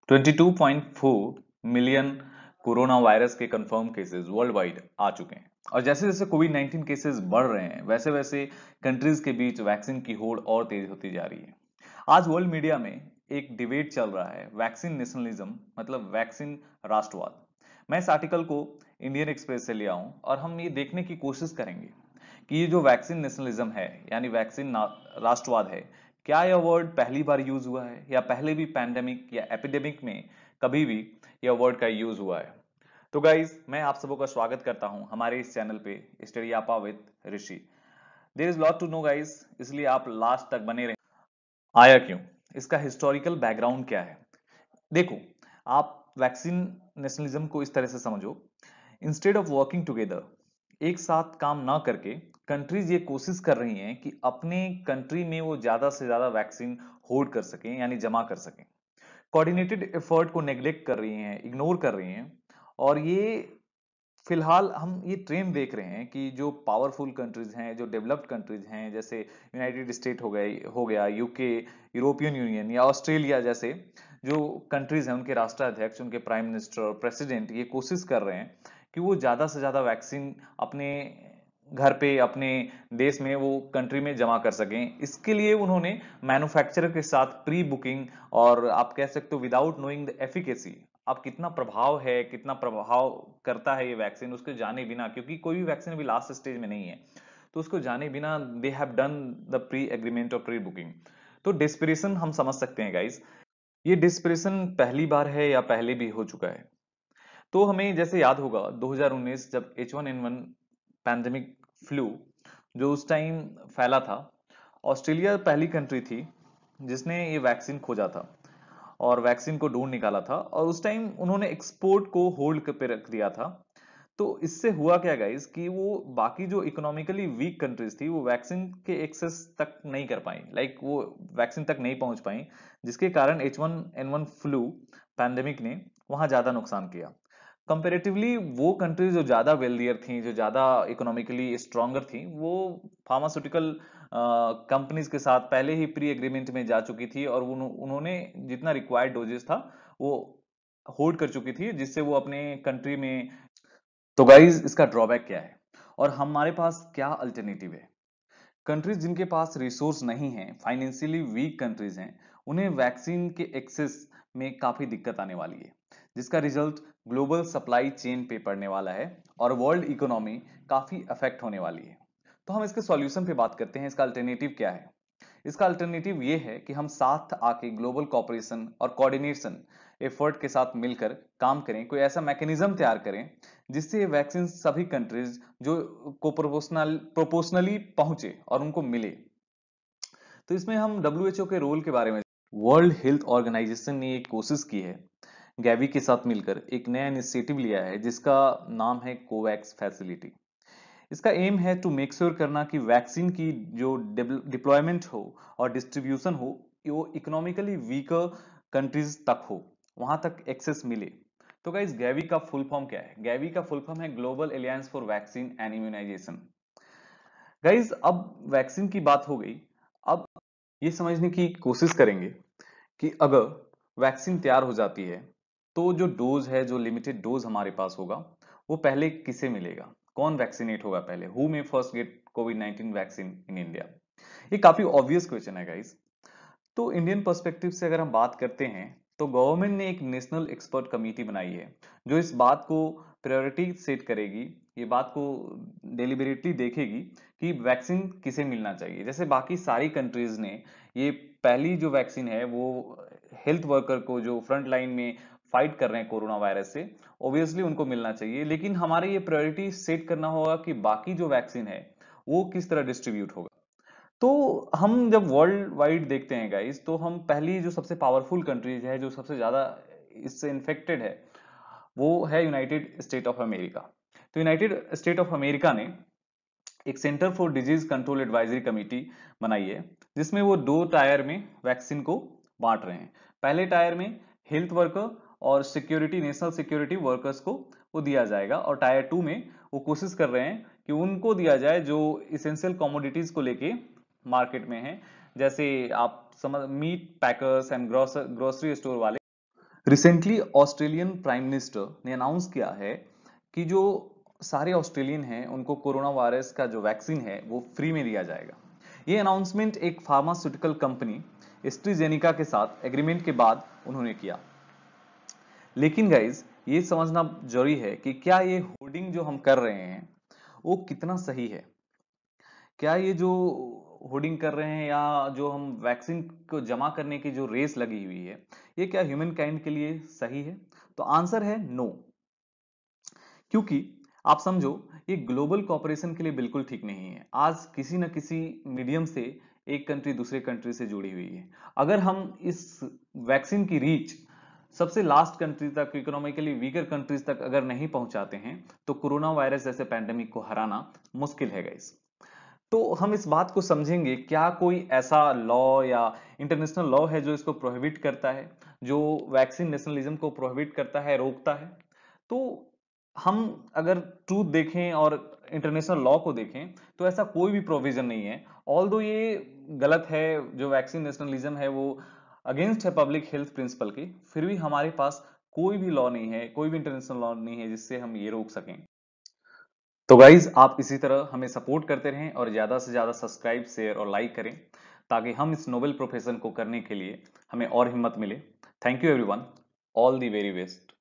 22.4 million corona virus के confirm cases world wide आ चुके हैं। और जैसे जैसे कोविड 19 केसेस बढ़ रहे हैं वैसे वैसे कंट्रीज के बीच वैक्सीन की होड़ और तेज होती जा रही है। आज वर्ल्ड मीडिया में एक डिबेट चल रहा है, वैक्सीन नेशनलिज्म मतलब वैक्सीन राष्ट्रवाद। मैं इस आर्टिकल को इंडियन एक्सप्रेस से लिया हूं और हम ये देखने की कोशिश करेंगे कि ये जो वैक्सीन नेशनलिज्म है यानी वैक्सीन राष्ट्रवाद है, क्या यह वर्ड पहली बार यूज हुआ है या पहले भी पैंडेमिक या एपिडेमिक में कभी भी यह वर्ड का यूज हुआ है। तो गाइज मैं आप सबों का स्वागत करता हूं हमारे इस चैनल पे स्टडी आपा with Rishi. There is lot to know guys, इसलिए आप लास्ट तक बने रहें। आया क्यों, इसका हिस्टोरिकल बैकग्राउंड क्या है। देखो, आप वैक्सीन नेशनलिज्म को इस तरह से समझो, इंस्टेड ऑफ वर्किंग टुगेदर, एक साथ काम ना करके कंट्रीज ये कोशिश कर रही हैं कि अपने कंट्री में वो ज्यादा से ज्यादा वैक्सीन होल्ड कर सकें यानी जमा कर सकें। कोऑर्डिनेटेड एफर्ट को नेग्लेक्ट कर रही हैं, इग्नोर कर रही हैं। और ये फिलहाल हम ये ट्रेंड देख रहे हैं कि जो पावरफुल कंट्रीज हैं, जो डेवलप्ड कंट्रीज हैं, जैसे यूनाइटेड स्टेट हो गया यूके, यूरोपियन यूनियन या ऑस्ट्रेलिया जैसे जो कंट्रीज हैं, उनके राष्ट्राध्यक्ष, उनके प्राइम मिनिस्टर, प्रेसिडेंट ये कोशिश कर रहे हैं कि वो ज्यादा से ज्यादा वैक्सीन अपने घर पे, अपने देश में, वो कंट्री में जमा कर सकें। इसके लिए उन्होंने मैन्युफैक्चरर के साथ प्री बुकिंग, और आप कह सकते हो विदाउट नोइंग द एफिकेसी, अब कितना प्रभाव है, कितना प्रभाव करता है ये वैक्सीन, उसके जाने बिना, क्योंकि कोई भी वैक्सीन अभी लास्ट स्टेज में नहीं है, तो उसको जाने बिना they have done the pre agreement और प्री बुकिंग। तो डिस्परेशन हम समझ सकते हैं गाइस, ये डिस्परेशन पहली बार है या पहले भी हो चुका है। तो हमें जैसे याद होगा 2019 जब H1N1 पैंडेमिक फ्लू जो उस टाइम फैला था, ऑस्ट्रेलिया पहली कंट्री थी जिसने ये वैक्सीन खोजा था और वैक्सीन को ढूंढ निकाला था, और उस टाइम उन्होंने एक्सपोर्ट को होल्ड पे रख दिया था। तो इससे हुआ क्या गाइस कि वो बाकी जो इकोनॉमिकली वीक कंट्रीज थी वो वैक्सीन के एक्सेस तक नहीं कर पाई, लाइक वो वैक्सीन तक नहीं पहुंच पाई, जिसके कारण H1N1 फ्लू पैंडेमिक ने वहां ज्यादा नुकसान किया। कंपेरेटिवली वो कंट्रीज जो ज्यादा वेल्दियर थी, जो ज्यादा इकोनॉमिकली स्ट्रांगर थी, वो फार्मास्यूटिकल कंपनीज के साथ पहले ही प्री एग्रीमेंट में जा चुकी थी और उन्होंने जितना रिक्वायर्ड डोजेस था वो होल्ड कर चुकी थी, जिससे वो अपने कंट्री में। तो गाइज इसका ड्रॉबैक क्या है और हमारे पास क्या अल्टरनेटिव है। कंट्रीज जिनके पास रिसोर्स नहीं है, फाइनेंशियली वीक कंट्रीज हैं, उन्हें वैक्सीन के एक्सेस में काफी दिक्कत आने वाली है, जिसका रिजल्ट ग्लोबल सप्लाई चेन पे पड़ने वाला है और वर्ल्ड इकोनॉमी काफी अफेक्ट होने वाली है। तो हम इसके सॉल्यूशन पे बात करते हैं, इसका अल्टरनेटिव क्या है। इसका अल्टरनेटिव ये है कि हम साथ आके ग्लोबल कॉपरेशन और कोऑर्डिनेशन एफर्ट के साथ मिलकर काम करें, कोई ऐसा मैकेनिज्म तैयार करें जिससे ये वैक्सीन सभी कंट्रीज जो को प्रोपोर्शनली पहुंचे और उनको मिले। तो इसमें हम डब्ल्यूएचओ के रोल के बारे में, वर्ल्ड हेल्थ ऑर्गेनाइजेशन ने एक कोशिश की है गैवी के साथ मिलकर, एक नया इनिशिएटिव लिया है जिसका नाम है कोवैक्स फैसिलिटी। इसका एम है टू मेक श्योर करना कि वैक्सीन की जो डिप्लॉयमेंट हो और डिस्ट्रीब्यूशन हो, वो इकोनॉमिकली वीकर कंट्रीज तक हो, वहां तक एक्सेस मिले। तो गाइस गैवी का फुल फॉर्म क्या है? गैवी का फुल फॉर्म है global alliance for vaccine and immunisation. Guys अब वैक्सीन की बात हो गई, अब ये समझने की कोशिश करेंगे कि अगर वैक्सीन तैयार हो जाती है तो जो डोज है, जो लिमिटेड डोज हमारे पास होगा, वो पहले किसे मिलेगा, कौन वैक्सीनेट होगा पहले, who may first get COVID 19 vaccine in India. ये काफी ऑब्वियस क्वेश्चन है गाइस। तो इंडियन पर्सपेक्टिव से अगर हम बात करते हैं तो गवर्नमेंट ने एक नेशनल एक्सपर्ट कमेटी बनाई है जो इस बात को प्रायोरिटी सेट करेगी, ये बात को डेलिबरेटली देखेगी कि वैक्सीन किसे मिलना चाहिए। जैसे बाकी सारी कंट्रीज ने ये पहली जो वैक्सीन है वो हेल्थ वर्कर को जो फ्रंट लाइन में फाइट कर रहे हैं कोरोना वायरस से, ऑब्वियसली उनको मिलना चाहिए, लेकिन हमारे ये प्रायोरिटी सेट करना होगा कि बाकी जो वैक्सीन है वो किस तरह डिस्ट्रीब्यूट होगा। तो हम जब वर्ल्ड वाइड देखते हैं गाइस, तो हम पहली जो सबसे पावरफुल कंट्रीज है, जो सबसे ज्यादा इससे इन्फेक्टेड है, वो है यूनाइटेड स्टेट ऑफ अमेरिका। तो यूनाइटेड स्टेट ऑफ अमेरिका ने एक centre for disease control advisory committee बनाई है, जिसमें वो दो टायर में वैक्सीन को बांट रहे हैं। पहले टायर में हेल्थ वर्कर और सिक्योरिटी, नेशनल सिक्योरिटी वर्कर्स को वो दिया जाएगा, और टायर 2 में वो कोशिश कर रहे हैं कि उनको दिया जाए जो इसेंशियल कमोडिटीज को लेके मार्केट में है, जैसे आप समझ meat packers and grocery store वाले, रिसेंटली ऑस्ट्रेलियन प्राइम मिनिस्टर ने अनाउंस किया है कि जो सारे ऑस्ट्रेलियन हैं उनको कोरोना वायरस का जो वैक्सीन है वो फ्री में दिया जाएगा। ये अनाउंसमेंट एक फार्मास्यूटिकल कंपनी एस्ट्राजेनेका के साथ एग्रीमेंट के बाद उन्होंने किया। लेकिन गाइज ये समझना जरूरी है कि क्या ये होर्डिंग जो हम कर रहे हैं वो कितना सही है। क्या ये जो होर्डिंग कर रहे हैं या जो हम वैक्सीन को जमा करने की जो रेस लगी हुई है ये क्या ह्यूमन काइंड के लिए सही है? तो आंसर है नो। क्योंकि आप समझो ये ग्लोबल कॉपरेशन के लिए बिल्कुल ठीक नहीं है। आज किसी न किसी मीडियम से एक कंट्री दूसरे कंट्री से जुड़ी हुई है। अगर हम इस वैक्सीन की रीच सबसे लास्ट कंट्री तक, इकोनॉमिकली वीकर कंट्रीज तक अगर नहीं पहुंचाते हैं तो कोरोना वायरस जैसे पैंडेमिक को हराना मुश्किल है गाइस। तो हम इस बात को समझेंगे, क्या कोई ऐसा लॉ या इंटरनेशनल लॉ है जो इसको प्रोहिबिट करता है, जो वैक्सीन नेशनलिज्म को प्रोहिबिट करता है, रोकता है? तो हम अगर ट्रूथ देखें और इंटरनेशनल लॉ को देखें तो ऐसा कोई भी प्रोविजन नहीं है। ऑल्दो ये गलत है, जो वैक्सीन नेशनलिज्म है वो अगेंस्ट है पब्लिक हेल्थ प्रिंसिपल की, फिर भी हमारे पास कोई भी लॉ नहीं है, कोई भी इंटरनेशनल लॉ नहीं है जिससे हम ये रोक सकें। तो गाइज आप इसी तरह हमें सपोर्ट करते रहें और ज्यादा से ज्यादा सब्सक्राइब, शेयर और लाइक करें ताकि हम इस नोबेल प्रोफेशन को करने के लिए हमें और हिम्मत मिले। Thank you everyone, all the very best.